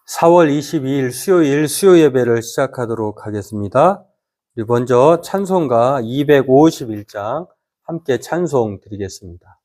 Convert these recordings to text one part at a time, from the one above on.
4월 22일 수요일 수요 예배를 시작하도록 하겠습니다. 우리 먼저 찬송가 251장 함께 찬송 드리겠습니다.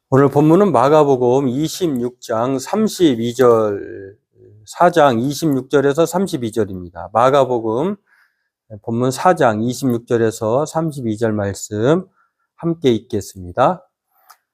오늘 본문은 마가복음 26장 32절, 4장 26절에서 32절입니다. 마가복음 본문 4장 26절에서 32절 말씀 함께 읽겠습니다.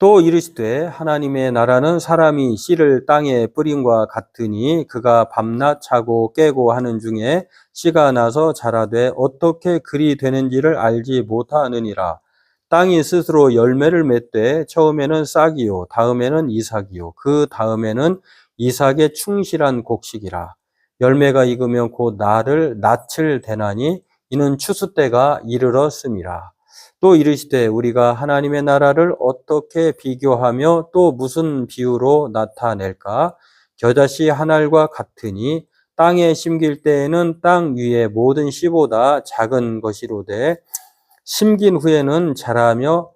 또 이르시되 하나님의 나라는 사람이 씨를 땅에 뿌림과 같으니 그가 밤낮 자고 깨고 하는 중에 씨가 나서 자라되 어떻게 그리 되는지를 알지 못하느니라. 땅이 스스로 열매를 맺되 처음에는 싹이요 다음에는 이삭이요 그 다음에는 이삭의 충실한 곡식이라. 열매가 익으면 곧 낯을 대나니 이는 추수 때가 이르렀음이라. 또 이르시되 우리가 하나님의 나라를 어떻게 비교하며 또 무슨 비유로 나타낼까? 겨자씨 한 알과 같으니 땅에 심길 때에는 땅 위의 모든 씨보다 작은 것이로되 심긴 후에는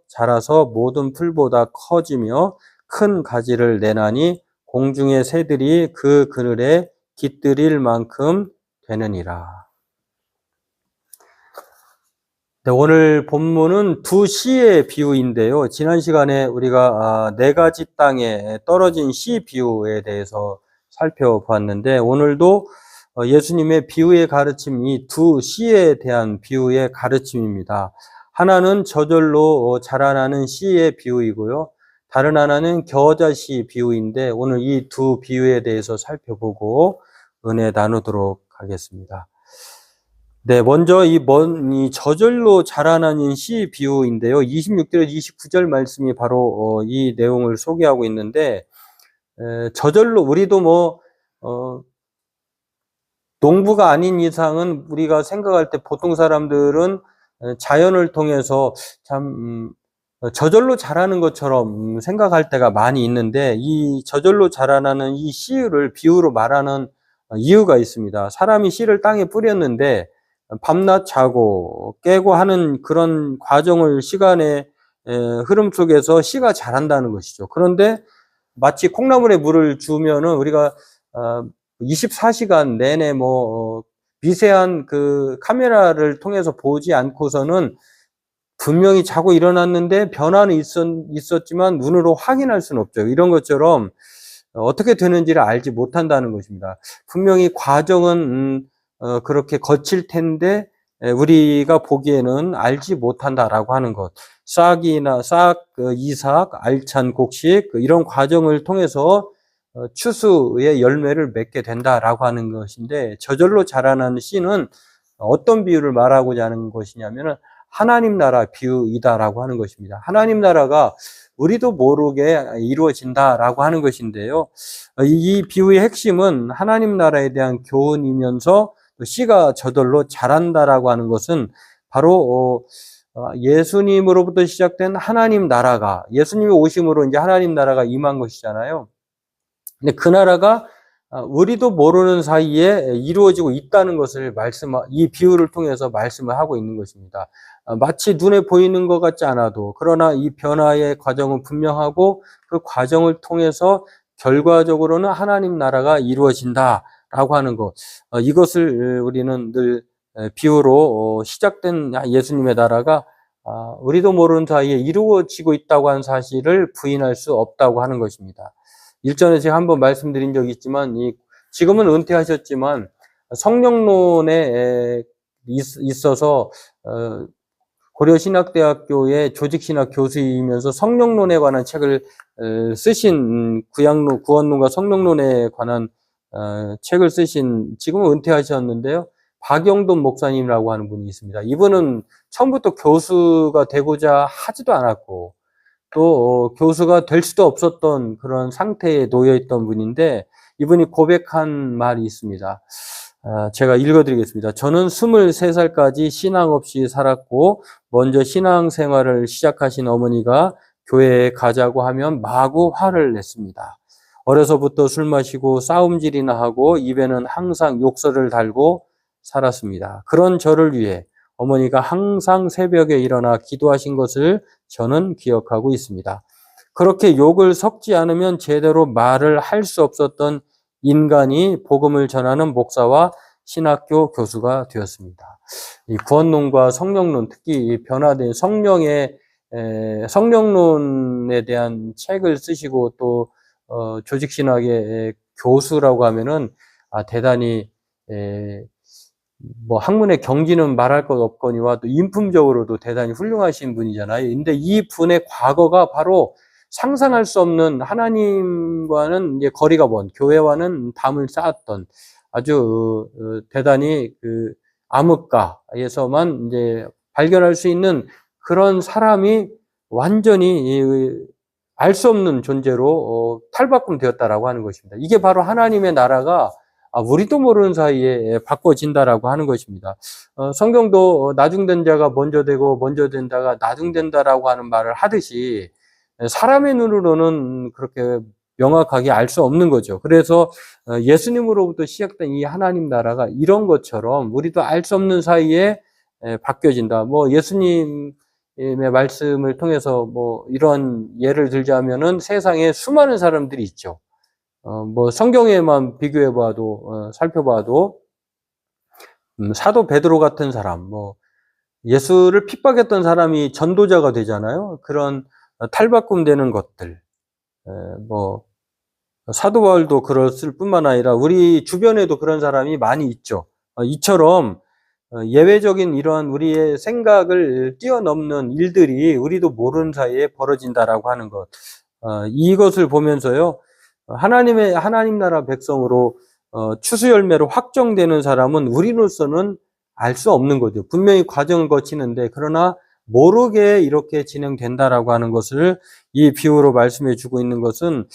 자라서 모든 풀보다 커지며 큰 가지를 내나니 공중의 새들이 그 그늘에 깃들일 만큼 되느니라. 네, 오늘 본문은 두 씨의 비유인데요. 지난 시간에 우리가 네 가지 땅에 떨어진 씨 비유에 대해서 살펴봤는데 오늘도 예수님의 비유의 가르침이 두 씨에 대한 비유의 가르침입니다. 하나는 저절로 자라나는 씨의 비유이고요. 다른 하나는 겨자씨 비유인데 오늘 이 두 비유에 대해서 살펴보고 은혜 나누도록 하겠습니다. 네, 먼저 이 저절로 자라나는 씨 비유인데요. 26절에서 29절 말씀이 바로 이 내용을 소개하고 있는데 저절로 우리도 농부가 아닌 이상은 우리가 생각할 때 보통 사람들은 자연을 통해서 참 저절로 자라는 것처럼 생각할 때가 많이 있는데 이 저절로 자라나는 이 씨를 비유로 말하는 이유가 있습니다. 사람이 씨를 땅에 뿌렸는데 밤낮 자고 깨고 하는 그런 과정을 시간의 흐름 속에서 씨가 자란다는 것이죠. 그런데 마치 콩나물에 물을 주면은 우리가 24시간 내내 미세한 그 카메라를 통해서 보지 않고서는 분명히 자고 일어났는데 변화는 있었지만 눈으로 확인할 수는 없죠. 이런 것처럼 어떻게 되는지를 알지 못한다는 것입니다. 분명히 과정은 그렇게 거칠 텐데 우리가 보기에는 알지 못한다라고 하는 것. 이삭, 알찬 곡식 이런 과정을 통해서 추수의 열매를 맺게 된다라고 하는 것인데 저절로 자라나는 씨는 어떤 비유를 말하고자 하는 것이냐면은 하나님 나라 비유이다라고 하는 것입니다. 하나님 나라가 우리도 모르게 이루어진다라고 하는 것인데요. 이 비유의 핵심은 하나님 나라에 대한 교훈이면서 씨가 저절로 자란다라고 하는 것은 바로 예수님으로부터 시작된 하나님 나라가 예수님이 오심으로 이제 하나님 나라가 임한 것이잖아요. 근데 그 나라가 우리도 모르는 사이에 이루어지고 있다는 것을 이 비유를 통해서 말씀을 하고 있는 것입니다. 마치 눈에 보이는 것 같지 않아도 그러나 이 변화의 과정은 분명하고 그 과정을 통해서 결과적으로는 하나님 나라가 이루어진다라고 하는 것. 이것을 우리는 늘 비유로 시작된 예수님의 나라가 우리도 모르는 사이에 이루어지고 있다고 하는 사실을 부인할 수 없다고 하는 것입니다. 일전에 제가 한번 말씀드린 적이 있지만 지금은 은퇴하셨지만 성령론에 있어서 고려신학대학교의 조직신학 교수이면서 성령론에 관한 책을 쓰신 구원론과 성령론에 관한 책을 쓰신 지금은 은퇴하셨는데요. 박영돈 목사님이라고 하는 분이 있습니다. 이분은 처음부터 교수가 되고자 하지도 않았고 또 교수가 될 수도 없었던 그런 상태에 놓여 있던 분인데 이분이 고백한 말이 있습니다. 제가 읽어드리겠습니다. 저는 23살까지 신앙 없이 살았고 먼저 신앙 생활을 시작하신 어머니가 교회에 가자고 하면 마구 화를 냈습니다. 어려서부터 술 마시고 싸움질이나 하고 입에는 항상 욕설을 달고 살았습니다. 그런 저를 위해 어머니가 항상 새벽에 일어나 기도하신 것을 저는 기억하고 있습니다. 그렇게 욕을 섞지 않으면 제대로 말을 할 수 없었던 인간이 복음을 전하는 목사와 신학교 교수가 되었습니다. 이 구원론과 성령론, 특히 변화된 성령론에 대한 책을 쓰시고 또 조직신학의 교수라고 하면은 대단히 학문의 경지는 말할 것 없거니와 또 인품적으로도 대단히 훌륭하신 분이잖아요. 근데 이 분의 과거가 바로 상상할 수 없는 하나님과는 이제 거리가 먼, 교회와는 담을 쌓았던 아주 대단히 그 암흑가에서만 이제 발견할 수 있는 그런 사람이 완전히 알 수 없는 존재로 탈바꿈되었다라고 하는 것입니다. 이게 바로 하나님의 나라가 우리도 모르는 사이에 바꿔진다라고 하는 것입니다. 성경도 나중된 자가 먼저 되고 먼저 된 자가 나중된다라고 하는 말을 하듯이 사람의 눈으로는 그렇게 명확하게 알 수 없는 거죠. 그래서 예수님으로부터 시작된 이 하나님 나라가 이런 것처럼 우리도 알 수 없는 사이에 바뀌어진다. 뭐 예수님의 말씀을 통해서 뭐 이런 예를 들자면은 세상에 수많은 사람들이 있죠. 뭐 성경에만 비교해봐도 살펴봐도 사도 베드로 같은 사람, 뭐 예수를 핍박했던 사람이 전도자가 되잖아요. 그런 탈바꿈되는 것들, 뭐 사도 바울도 그랬을 뿐만 아니라 우리 주변에도 그런 사람이 많이 있죠. 이처럼 예외적인 이러한 우리의 생각을 뛰어넘는 일들이 우리도 모르는 사이에 벌어진다라고 하는 것. 이것을 보면서요, 하나님 나라 백성으로 추수 열매로 확정되는 사람은 우리로서는 알 수 없는 거죠. 분명히 과정을 거치는데 그러나 모르게 이렇게 진행된다라고 하는 것을 이 비유로 말씀해 주고 있는 것은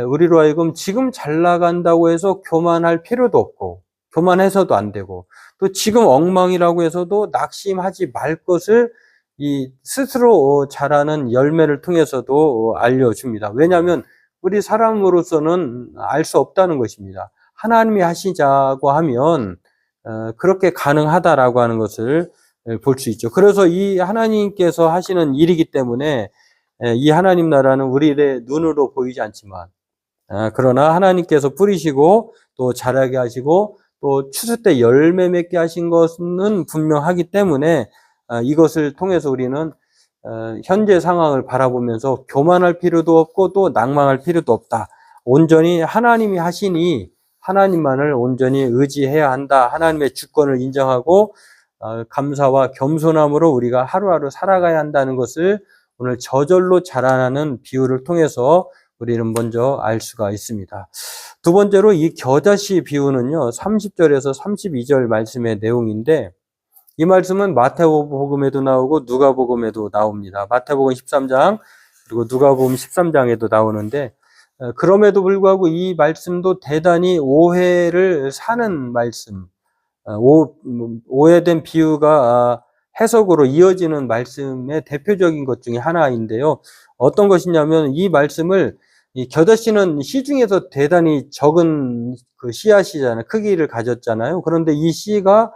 우리로 하여금 지금 잘 나간다고 해서 교만할 필요도 없고 교만해서도 안 되고 또 지금 엉망이라고 해서도 낙심하지 말 것을 이 스스로 자라는 열매를 통해서도 알려줍니다. 왜냐하면 우리 사람으로서는 알 수 없다는 것입니다. 하나님이 하시자고 하면 그렇게 가능하다라고 하는 것을 볼 수 있죠. 그래서 이 하나님께서 하시는 일이기 때문에 이 하나님 나라는 우리의 눈으로 보이지 않지만 그러나 하나님께서 뿌리시고 또 자라게 하시고 또 추수 때 열매 맺게 하신 것은 분명하기 때문에 이것을 통해서 우리는 현재 상황을 바라보면서 교만할 필요도 없고 또 낭망할 필요도 없다. 온전히 하나님이 하시니 하나님만을 온전히 의지해야 한다. 하나님의 주권을 인정하고 감사와 겸손함으로 우리가 하루하루 살아가야 한다는 것을 오늘 저절로 자라나는 비유를 통해서 우리는 먼저 알 수가 있습니다. 두 번째로 이 겨자씨 비유는요, 30절에서 32절 말씀의 내용인데 이 말씀은 마태복음에도 나오고 누가복음에도 나옵니다. 마태복음 13장 그리고 누가복음 13장에도 나오는데 그럼에도 불구하고 이 말씀도 대단히 오해를 사는 말씀, 오해된 비유가 해석으로 이어지는 말씀의 대표적인 것 중에 하나인데요. 어떤 것이냐면 이 말씀을 이 겨자씨는 씨 중에서 대단히 적은 그 씨앗이잖아요. 크기를 가졌잖아요. 그런데 이 씨가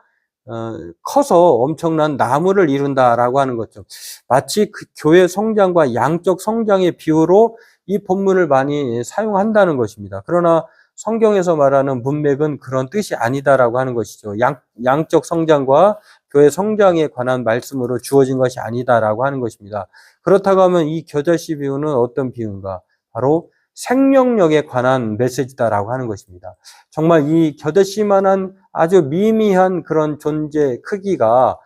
커서 엄청난 나무를 이룬다라고 하는 거죠. 마치 그 교회 성장과 양적 성장의 비유로 이 본문을 많이 사용한다는 것입니다. 그러나 성경에서 말하는 문맥은 그런 뜻이 아니다라고 하는 것이죠. 양적 성장과 교회 성장에 관한 말씀으로 주어진 것이 아니다라고 하는 것입니다. 그렇다고 하면 이 겨자씨 비유는 어떤 비유인가? 바로 생명력에 관한 메시지다라고 하는 것입니다. 정말 이 겨자씨만한 아주 미미한 그런 존재 크기가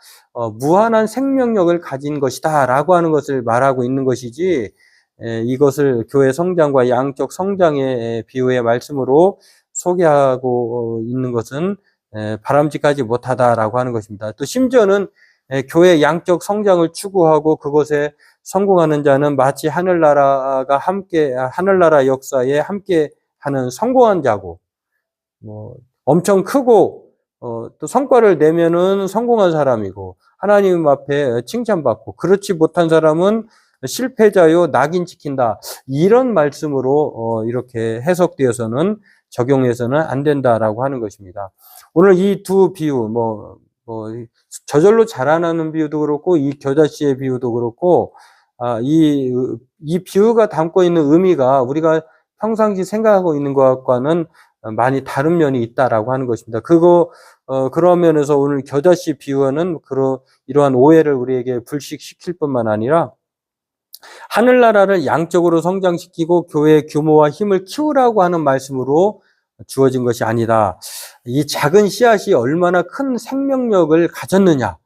무한한 생명력을 가진 것이다라고 하는 것을 말하고 있는 것이지 이것을 교회 성장과 양적 성장의 비유의 말씀으로 소개하고 있는 것은 바람직하지 못하다라고 하는 것입니다. 또 심지어는 교회 양적 성장을 추구하고 그것에 성공하는 자는 마치 하늘나라 역사에 함께 하는 성공한 자고, 뭐, 엄청 크고, 또 성과를 내면은 성공한 사람이고, 하나님 앞에 칭찬받고, 그렇지 못한 사람은 실패자요, 낙인 찍힌다. 이런 말씀으로, 이렇게 해석되어서는 적용해서는 안 된다라고 하는 것입니다. 오늘 이 두 비유, 저절로 자라나는 비유도 그렇고, 이 겨자씨의 비유도 그렇고, 이 비유가 담고 있는 의미가 우리가 평상시 생각하고 있는 것과는 많이 다른 면이 있다라고 하는 것입니다. 그런 면에서 오늘 겨자씨 비유는 이러한 오해를 우리에게 불식시킬 뿐만 아니라 하늘나라를 양적으로 성장시키고 교회의 규모와 힘을 키우라고 하는 말씀으로 주어진 것이 아니다. 이 작은 씨앗이 얼마나 큰 생명력을 가졌느냐라고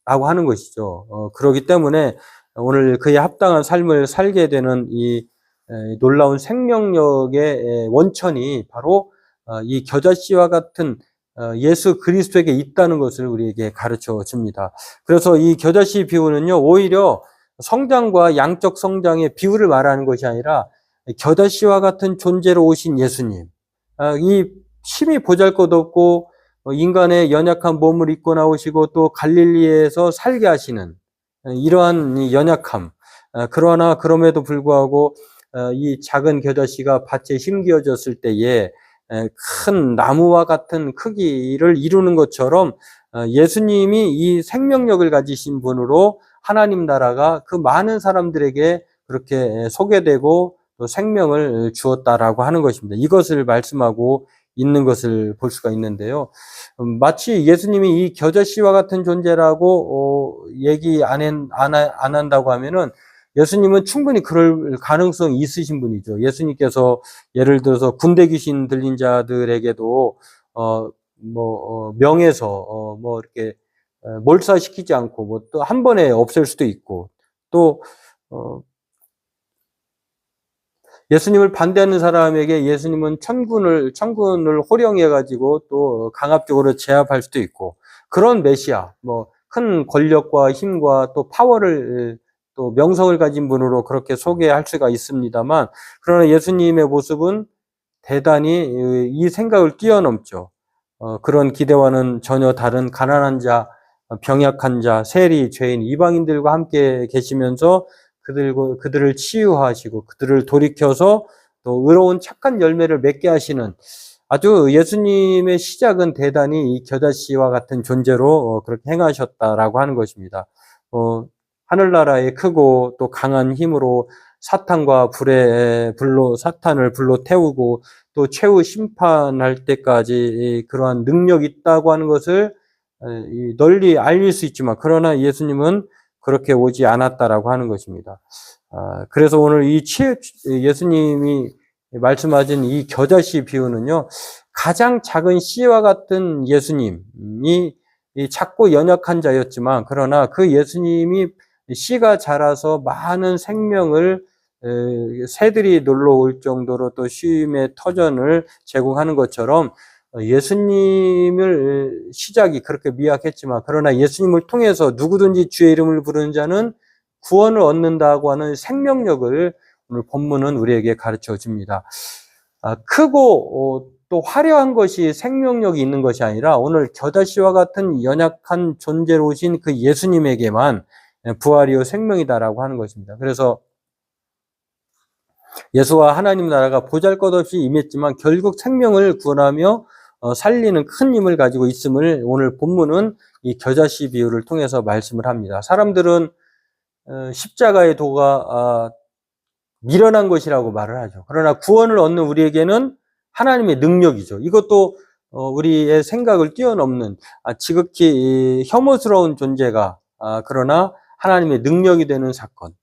하는 것이죠. 그렇기 때문에 오늘 그에 합당한 삶을 살게 되는 이 놀라운 생명력의 원천이 바로 이 겨자씨와 같은 예수 그리스도에게 있다는 것을 우리에게 가르쳐 줍니다. 그래서 이 겨자씨 비유는요, 오히려 성장과 양적 성장의 비유를 말하는 것이 아니라 겨자씨와 같은 존재로 오신 예수님, 이 힘이 보잘것없고 인간의 연약한 몸을 입고 나오시고 또 갈릴리에서 살게 하시는 이러한 이 연약함, 그러나 그럼에도 불구하고 이 작은 겨자씨가 밭에 심겨졌을 때에 큰 나무와 같은 크기를 이루는 것처럼 예수님이 이 생명력을 가지신 분으로 하나님 나라가 그 많은 사람들에게 그렇게 소개되고 또 생명을 주었다라고 하는 것입니다. 이것을 말씀하고 있는 것을 볼 수가 있는데요. 마치 예수님이 이 겨자씨와 같은 존재라고 얘기 안 한다고 하면은 예수님은 충분히 그럴 가능성이 있으신 분이죠. 예수님께서 예를 들어서 군대 귀신 들린 자들에게도 명에서 뭐 이렇게 몰사시키지 않고 뭐 또 한 번에 없앨 수도 있고 또 예수님을 반대하는 사람에게 예수님은 천군을 호령해 가지고 또 강압적으로 제압할 수도 있고 그런 메시아, 뭐 큰 권력과 힘과 또 파워를 또 명성을 가진 분으로 그렇게 소개할 수가 있습니다만, 그러나 예수님의 모습은 대단히 이 생각을 뛰어넘죠. 그런 기대와는 전혀 다른 가난한 자, 병약한 자, 세리, 죄인, 이방인들과 함께 계시면서 그들을 치유하시고 그들을 돌이켜서 또 의로운 착한 열매를 맺게 하시는 아주 예수님의 시작은 대단히 이 겨자씨와 같은 존재로 그렇게 행하셨다라고 하는 것입니다. 하늘나라의 크고 또 강한 힘으로 사탄을 불로 태우고 또 최후 심판할 때까지 그러한 능력이 있다고 하는 것을 널리 알릴 수 있지만, 그러나 예수님은 그렇게 오지 않았다라고 하는 것입니다. 그래서 오늘 예수님이 말씀하신 이 겨자씨 비유는요, 가장 작은 씨와 같은 예수님이 작고 연약한 자였지만, 그러나 그 예수님이 씨가 자라서 많은 생명을 새들이 놀러 올 정도로 또 쉼의 터전을 제공하는 것처럼 예수님을 시작이 그렇게 미약했지만, 그러나 예수님을 통해서 누구든지 주의 이름을 부르는 자는 구원을 얻는다고 하는 생명력을 오늘 본문은 우리에게 가르쳐 줍니다. 크고 또 화려한 것이 생명력이 있는 것이 아니라 오늘 겨자씨와 같은 연약한 존재로 오신 그 예수님에게만 부활이요 생명이다라고 하는 것입니다. 그래서 예수와 하나님 나라가 보잘것없이 임했지만 결국 생명을 구원하며 살리는 큰 힘을 가지고 있음을 오늘 본문은 이 겨자씨 비유를 통해서 말씀을 합니다. 사람들은 십자가의 도가 미련한 것이라고 말을 하죠. 그러나 구원을 얻는 우리에게는 하나님의 능력이죠. 이것도 우리의 생각을 뛰어넘는 지극히 혐오스러운 존재가 그러나 하나님의 능력이 되는 사건.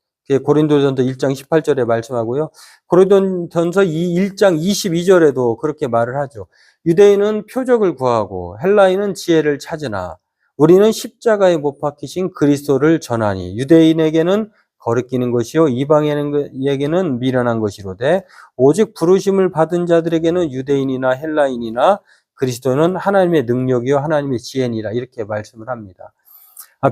고린도전서 1장 18절에 말씀하고요. 고린도전서 1장 22절에도 그렇게 말을 하죠. 유대인은 표적을 구하고 헬라인은 지혜를 찾으나 우리는 십자가에 못 박히신 그리스도를 전하니 유대인에게는 거리끼는 것이요 이방인에게는 미련한 것이로되 오직 부르심을 받은 자들에게는 유대인이나 헬라인이나 그리스도는 하나님의 능력이요 하나님의 지혜니라, 이렇게 말씀을 합니다.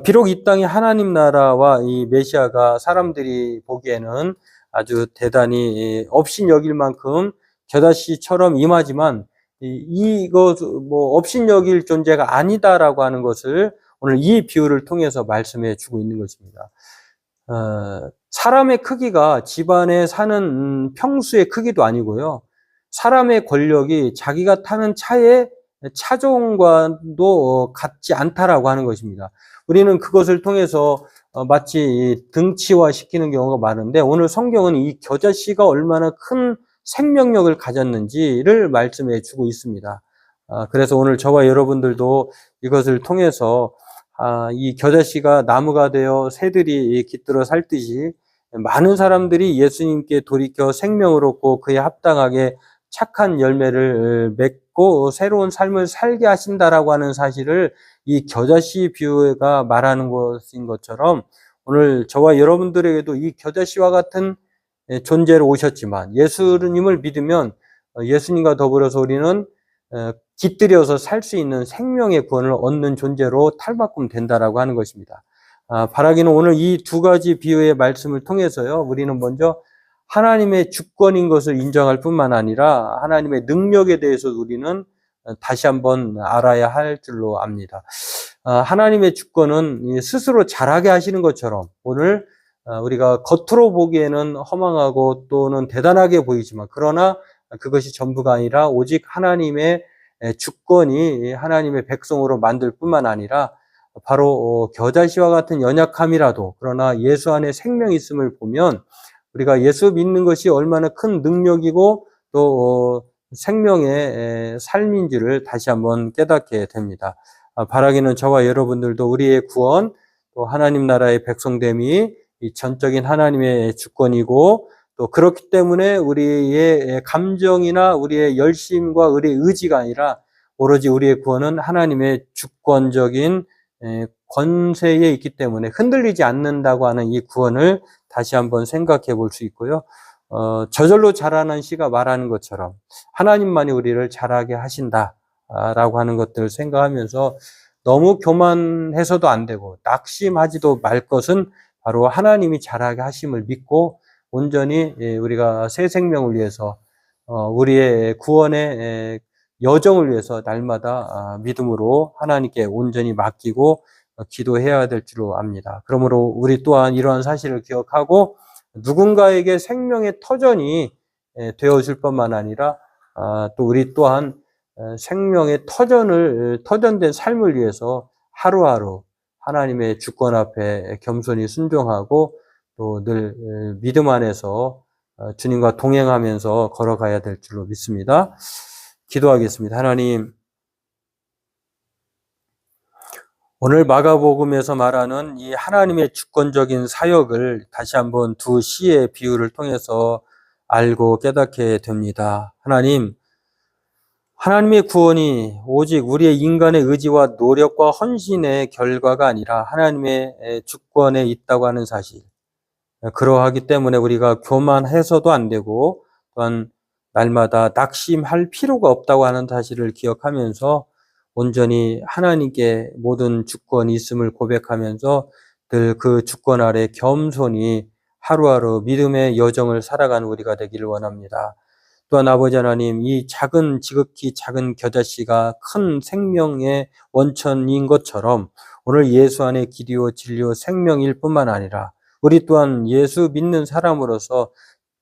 비록 이 땅에 하나님 나라와 이 메시아가 사람들이 보기에는 아주 대단히 업신여길 만큼 겨자씨처럼 임하지만 이거 업신여길 존재가 아니다라고 하는 것을 오늘 이 비유를 통해서 말씀해 주고 있는 것입니다. 사람의 크기가 집안에 사는 평수의 크기도 아니고요. 사람의 권력이 자기가 타는 차의 차종과도 같지 않다라고 하는 것입니다. 우리는 그것을 통해서 마치 등치화시키는 경우가 많은데, 오늘 성경은 이 겨자씨가 얼마나 큰 생명력을 가졌는지를 말씀해 주고 있습니다. 그래서 오늘 저와 여러분들도 이것을 통해서 이 겨자씨가 나무가 되어 새들이 깃들어 살듯이 많은 사람들이 예수님께 돌이켜 생명을 얻고 그에 합당하게 착한 열매를 맺고 새로운 삶을 살게 하신다라고 하는 사실을 이 겨자씨 비유가 말하는 것인 것처럼 오늘 저와 여러분들에게도 이 겨자씨와 같은 존재로 오셨지만 예수님을 믿으면 예수님과 더불어서 우리는 깃들여서 살 수 있는 생명의 구원을 얻는 존재로 탈바꿈 된다라고 하는 것입니다. 바라기는 오늘 이 두 가지 비유의 말씀을 통해서요, 우리는 먼저 하나님의 주권인 것을 인정할 뿐만 아니라 하나님의 능력에 대해서 우리는 다시 한번 알아야 할 줄로 압니다. 하나님의 주권은 스스로 잘하게 하시는 것처럼 오늘 우리가 겉으로 보기에는 허망하고 또는 대단하게 보이지만 그러나 그것이 전부가 아니라 오직 하나님의 주권이 하나님의 백성으로 만들 뿐만 아니라 바로 겨자씨와 같은 연약함이라도 그러나 예수 안에 생명이 있음을 보면 우리가 예수 믿는 것이 얼마나 큰 능력이고 또 생명의 삶인지를 다시 한번 깨닫게 됩니다. 바라기는 저와 여러분들도 우리의 구원 또 하나님 나라의 백성됨이 이 전적인 하나님의 주권이고 또 그렇기 때문에 우리의 감정이나 우리의 열심과 우리의 의지가 아니라 오로지 우리의 구원은 하나님의 주권적인 권세에 있기 때문에 흔들리지 않는다고 하는 이 구원을 다시 한번 생각해 볼 수 있고요. 저절로 자라는 씨가 말하는 것처럼 하나님만이 우리를 자라게 하신다라고 하는 것들을 생각하면서 너무 교만해서도 안 되고 낙심하지도 말 것은 바로 하나님이 자라게 하심을 믿고 온전히 우리가 새 생명을 위해서 우리의 구원의 여정을 위해서 날마다 믿음으로 하나님께 온전히 맡기고 기도해야 될 줄로 압니다. 그러므로 우리 또한 이러한 사실을 기억하고 누군가에게 생명의 터전이 되어줄 뿐만 아니라 또 우리 또한 생명의 터전된 삶을 위해서 하루하루 하나님의 주권 앞에 겸손히 순종하고 또 늘 믿음 안에서 주님과 동행하면서 걸어가야 될 줄로 믿습니다. 기도하겠습니다. 하나님, 오늘 마가복음에서 말하는 이 하나님의 주권적인 사역을 다시 한번 두 시의 비유를 통해서 알고 깨닫게 됩니다. 하나님의 구원이 오직 우리의 인간의 의지와 노력과 헌신의 결과가 아니라 하나님의 주권에 있다고 하는 사실. 그러하기 때문에 우리가 교만해서도 안 되고 또한 날마다 낙심할 필요가 없다고 하는 사실을 기억하면서 온전히 하나님께 모든 주권이 있음을 고백하면서 늘 그 주권 아래 겸손히 하루하루 믿음의 여정을 살아가는 우리가 되기를 원합니다. 또한 아버지 하나님, 이 지극히 작은 겨자씨가 큰 생명의 원천인 것처럼 오늘 예수 안에 길이요 진리요 생명일 뿐만 아니라 우리 또한 예수 믿는 사람으로서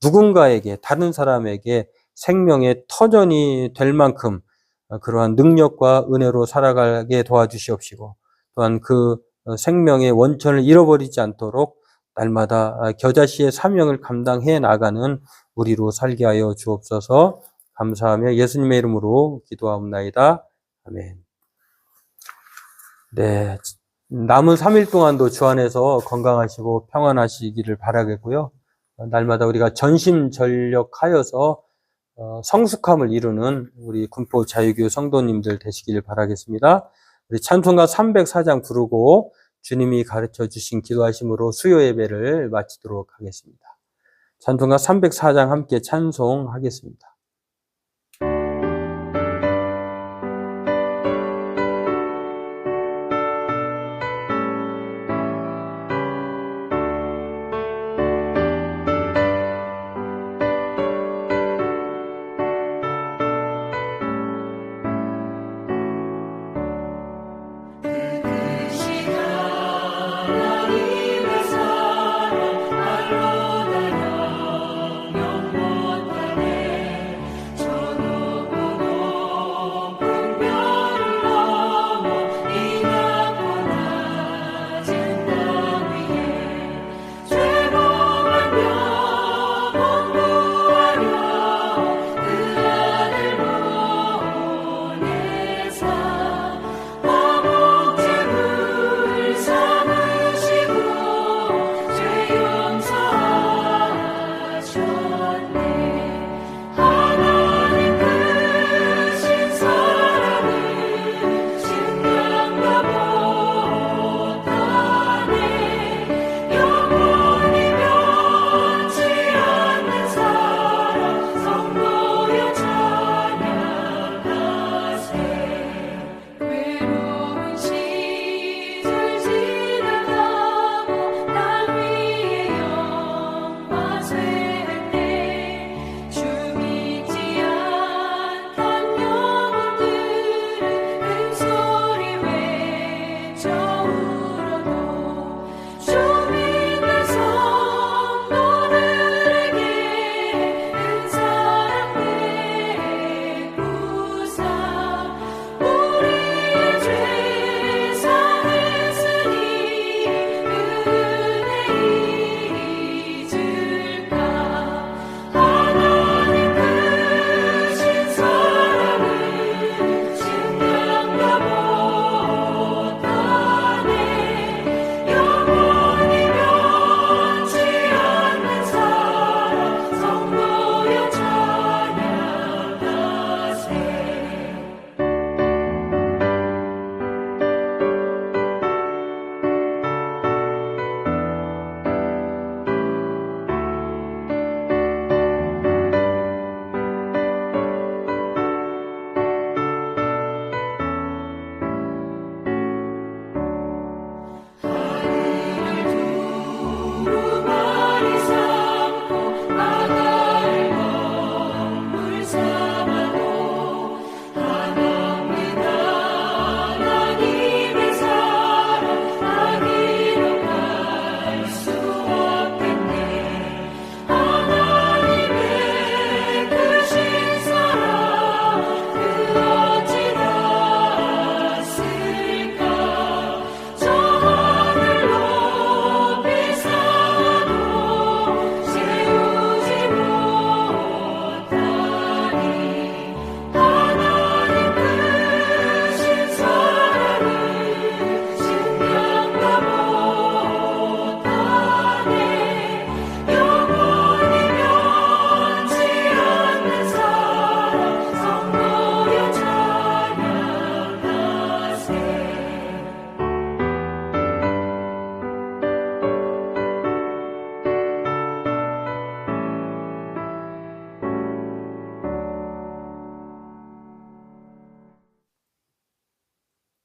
누군가에게 다른 사람에게 생명의 터전이 될 만큼 그러한 능력과 은혜로 살아가게 도와주시옵시고 또한 그 생명의 원천을 잃어버리지 않도록 날마다 겨자씨의 사명을 감당해 나가는 우리로 살게 하여 주옵소서. 감사하며 예수님의 이름으로 기도하옵나이다. 아멘. 네, 남은 3일 동안도 주 안에서 건강하시고 평안하시기를 바라겠고요. 날마다 우리가 전심전력하여서 성숙함을 이루는 우리 군포 자유교회 성도님들 되시길 바라겠습니다. 우리 찬송가 304장 부르고 주님이 가르쳐 주신 기도하심으로 수요 예배를 마치도록 하겠습니다. 찬송가 304장 함께 찬송하겠습니다.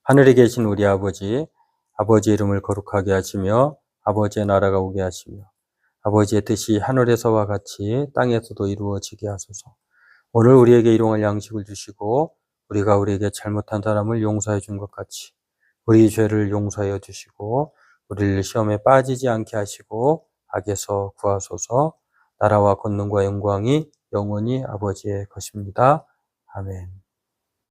하늘에 계신 우리 아버지, 아버지의 이름을 거룩하게 하시며 아버지의 나라가 오게 하시며 아버지의 뜻이 하늘에서와 같이 땅에서도 이루어지게 하소서. 오늘 우리에게 일용할 양식을 주시고 우리가 우리에게 잘못한 사람을 용서해 준 것 같이 우리 죄를 용서하여 주시고 우리를 시험에 빠지지 않게 하시고 악에서 구하소서. 나라와 권능과 영광이 영원히 아버지의 것입니다. 아멘.